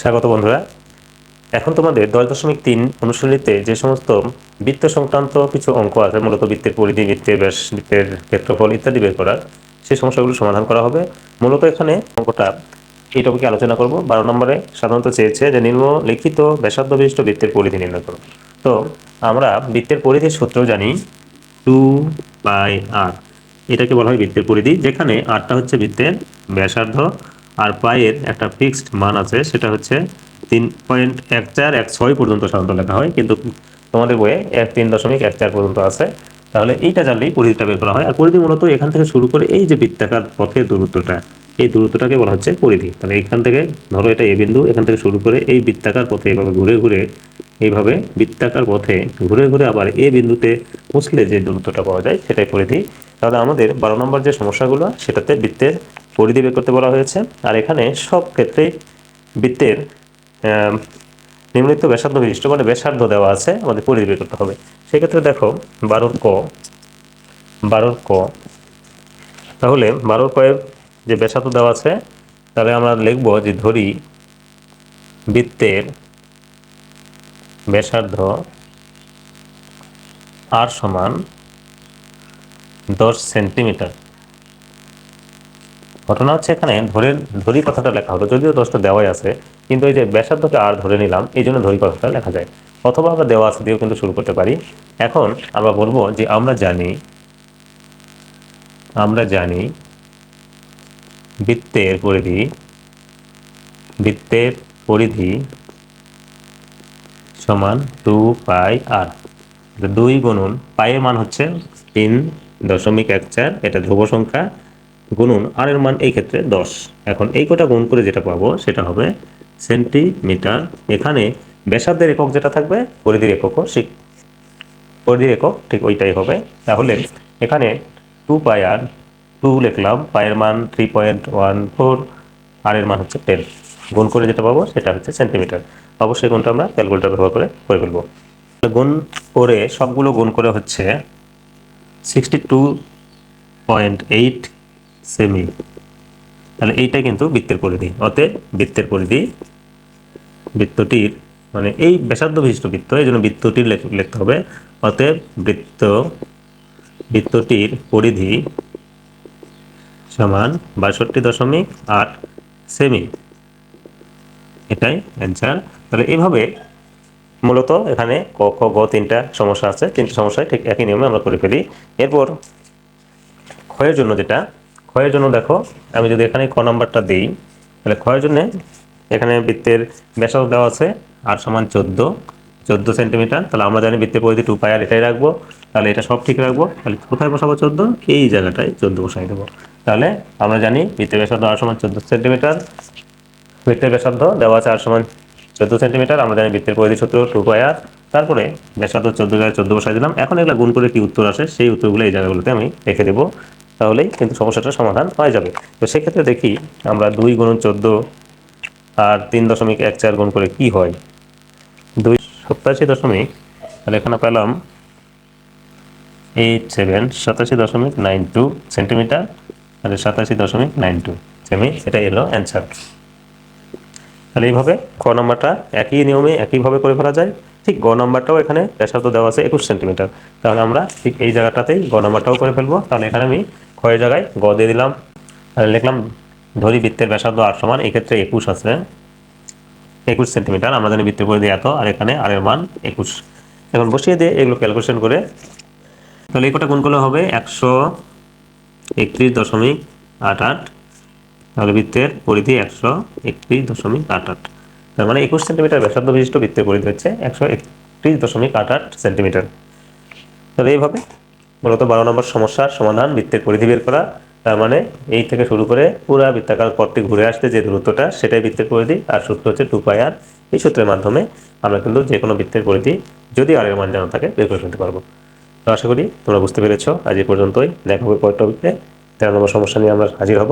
স্বাগত বন্ধুরা। এখন তোমাদের 10.3 অনুশীলনীতে যে সমস্ত বৃত্ত সংক্রান্ত কিছু অঙ্ক আছে, মূলত বৃত্তের পরিধি, বৃত্তের ব্যাস, বৃত্তের ক্ষেত্রফল ইত্যাদি বের করার, সেই সমস্যাগুলো সমাধান করা হবে। মূলত এখানে অঙ্কটা এই টপিকে আলোচনা করব। 12 নম্বরে সাধারণত চেয়েছে যে নিম্নলিখিত ব্যাসার্ধ বিশিষ্ট বৃত্তের পরিধি নির্ণয় করো। তো আমরা বৃত্তের পরিধির সূত্র জানি 2πr। এটাকে বলা হয় বৃত্তের পরিধি, যেখানে আরটা হচ্ছে বৃত্তের ব্যাসার্ধ আর পায়ের একটা ফিক্সড মান আছে, সেটা হচ্ছে 3.1416 পর্যন্ত সাধারণত লেখা হয়, কিন্তু তোমাদের বইয়ে 3.14 পর্যন্ত আছে। তাহলে এইটা জানলেই পরিধিটা বের করা হয়। আর পরিধি মূলত এখান থেকে শুরু করে এই যে বৃত্তাকার পথের দূরত্বটা, এই দূরত্বটাকে বলা হচ্ছে পরিধি। তাহলে এখান থেকে ধরো এটা এ বিন্দু, এখান থেকে শুরু করে এই বৃত্তাকার পথে এভাবে ঘুরে ঘুরে, এইভাবে বৃত্তাকার পথে ঘুরে ঘুরে আবার এ বিন্দুতে পৌঁছলে যে দূরত্বটা পাওয়া যায় সেটাই পরিধি। তাহলে আমাদের 12 নম্বর যে সমস্যাগুলো, সেটাতে বৃত্তের পরিধি বের করতে বলা হয়েছে। আর এখানে সব ক্ষেত্রেই বৃত্তের নিম্নলিখিত ব্যাসার্ধ বিশিষ্ট মানে ব্যাসার্ধ দেওয়া আছে, আমাদের পরিধি বের করতে হবে। সেক্ষেত্রে দেখো 12 ক, তাহলে 12 কয়ের যে ব্যাসার্ধ দেওয়া আছে, তাহলে আমরা লিখব যে ধরি বৃত্তের ব্যাসার্ধ আর সমান 10 সেন্টিমিটার। ঘটনা হচ্ছে এখানে ধরি কথাটা লেখা হলো, যদিও 10টা দেওয়াই আছে, কিন্তু এই যে ব্যাসার্ধকে আর ধরে নিলাম, এই জন্য ধরি কথাটা লেখা যায়। অথবা আমরা দেওয়া আছে দিয়েও কিন্তু শুরু করতে পারি। এখন আমরা বলবো যে আমরা জানি বৃত্তের পরিধি সমান 2πr। 2 গুণন পায়ের মান হচ্ছে 3.14, এটা ধ্রুব সংখ্যা, গুণন আর এর মান এই ক্ষেত্রে 10। এখন এই কটা গুণ করে যেটা পাবো সেটা হবে সেন্টিমিটার। এখানে ব্যাসার্ধের একক যেটা থাকবে, পরিধির এককও পরিধির একক ঠিক ওইটাই হবে। তাহলে এখানে 2πr, 2 লিখলাম, পায়ের মান 3.14, আর এর মান হচ্ছে 10, গুণ করে যেটা পাবো সেটা হচ্ছে সেন্টিমিটার। অবশ্যই গুণটা আমরা ক্যালকুলেটর ব্যবহার করে ফেলবো। গুণ করে সবগুলো গুণ করে হচ্ছে 62.8 সেমি। তাহলে এইটাই কিন্তু বৃত্তের পরিধি। অতএব বৃত্তটির মানে এই ব্যাসার্ধ বিশিষ্ট বৃত্ত, এই জন্য বৃত্তটির লিখতে হবে। অতএব বৃত্তটির পরিধি সমান 62.8 সেমি। এটাই অ্যান্সার। তাহলে এইভাবে মূলত এখানে ক, খ, গ 3টা সমস্যা আছে, 3টা সমস্যায় ঠিক একই নিয়মে আমরা করে ফেলি। এরপর ক্ষয়ের জন্য দেখো, আমি যদি এখানে ক নাম্বারটা দিই, তাহলে ক্ষয়ের জন্য এখানে বৃত্তের ব্যাসার্ধ দেওয়া আছে আর সমান 14 সেন্টিমিটার। তাহলে আমরা জানি বৃত্তের পরিধি 2πr, এটাই রাখবো। তাহলে এটা সব ঠিক রাখবো। তাহলে কোথায় বসাবো 14? এই জায়গাটায় 14 বসাই দেবো। তাহলে আমরা জানি বৃত্তের ব্যাসার্ধ আর সমান 14 সেন্টিমিটার। বৃত্তের ব্যাসার্ধ দেওয়া আছে আর সমান 14 সেন্টিমিটার। আমরা জানি বৃত্তের পরিধি সূত্র 2πr। তারপরে ব্যাসার্ধ 14 জায়গায় 14 বসাই দিলাম। এখন এগুলো গুণ করে কি উত্তর আসে, সেই উত্তরগুলো এই জায়গাগুলোতে আমি রেখে দেবো। তাহলেই কিন্তু সমস্যাটার সমাধান হয়ে যাবে। তো সেক্ষেত্রে দেখি আমরা 2 গুণন 14 আর 3.14 গুণ করে কি হয়, 287 তাহলে এখানে পেলাম 8792 সেন্টিমিটার, তাহলে 87.92 সেমি। এটা এলো অ্যান্সার। তাহলে এইভাবে ক নম্বরটা একই নিয়মে একইভাবে করে ফেলা যায়। ঠিক গ নম্বরটাও এখানে ব্যাসার্ধ দেওয়া আছে 21 সেন্টিমিটার। তাহলে আমরা ঠিক এই জায়গাটাতেই গ নম্বরটাও করে ফেলবো। তাহলে এখানে আমি ক্ষয়ের জায়গায় গ দিয়ে দিলাম, তাহলে লিখলাম ধরি বৃত্তের ব্যাসার্ধ আর সমান, এই ক্ষেত্রে 21 আছে, 21 সেন্টিমিটার। আমরা জানি বৃত্তের পরিধি এত, আর এখানে আর এর মান 21। এখন বসিয়ে দিয়ে এগুলো ক্যালকুলেশন করে, তাহলে এই কটা গুণ করলে হবে 131.88। তাহলে বৃত্তের পরিধি 131.88, তার মানে 21 সেন্টিমিটার ব্যাসার্ধ বিশিষ্ট বৃত্তের পরিধি হচ্ছে 131.88 সেন্টিমিটার। তাহলে এইভাবে মূলত 12 নম্বর সমস্যার সমাধান, বৃত্তের পরিধি বের করা। তার মানে এই থেকে শুরু করে পুরা বৃত্তাকার পথটি ঘুরে আসতে যে দূরত্বটা, সেটাই বৃত্তের পরিধি। আর সূত্র হচ্ছে 2πr। এই সূত্রের মাধ্যমে আমরা কিন্তু যে কোনো বৃত্তের পরিধি, যদি আর এর মান জানা থাকে, বের করে ফেলতে পারবো। তো আশা করি তোমরা বুঝতে পেরেছো। আজ এই পর্যন্তই। দেখা হবে পরের টপিকে। 13 নম্বর সমস্যা নিয়ে আমরা হাজির হব।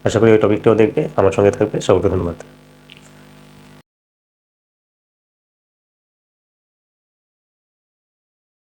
আশা করি ওই টপিকটাও দেখবে, আমার সঙ্গে থাকবে। সকলকে ধন্যবাদ।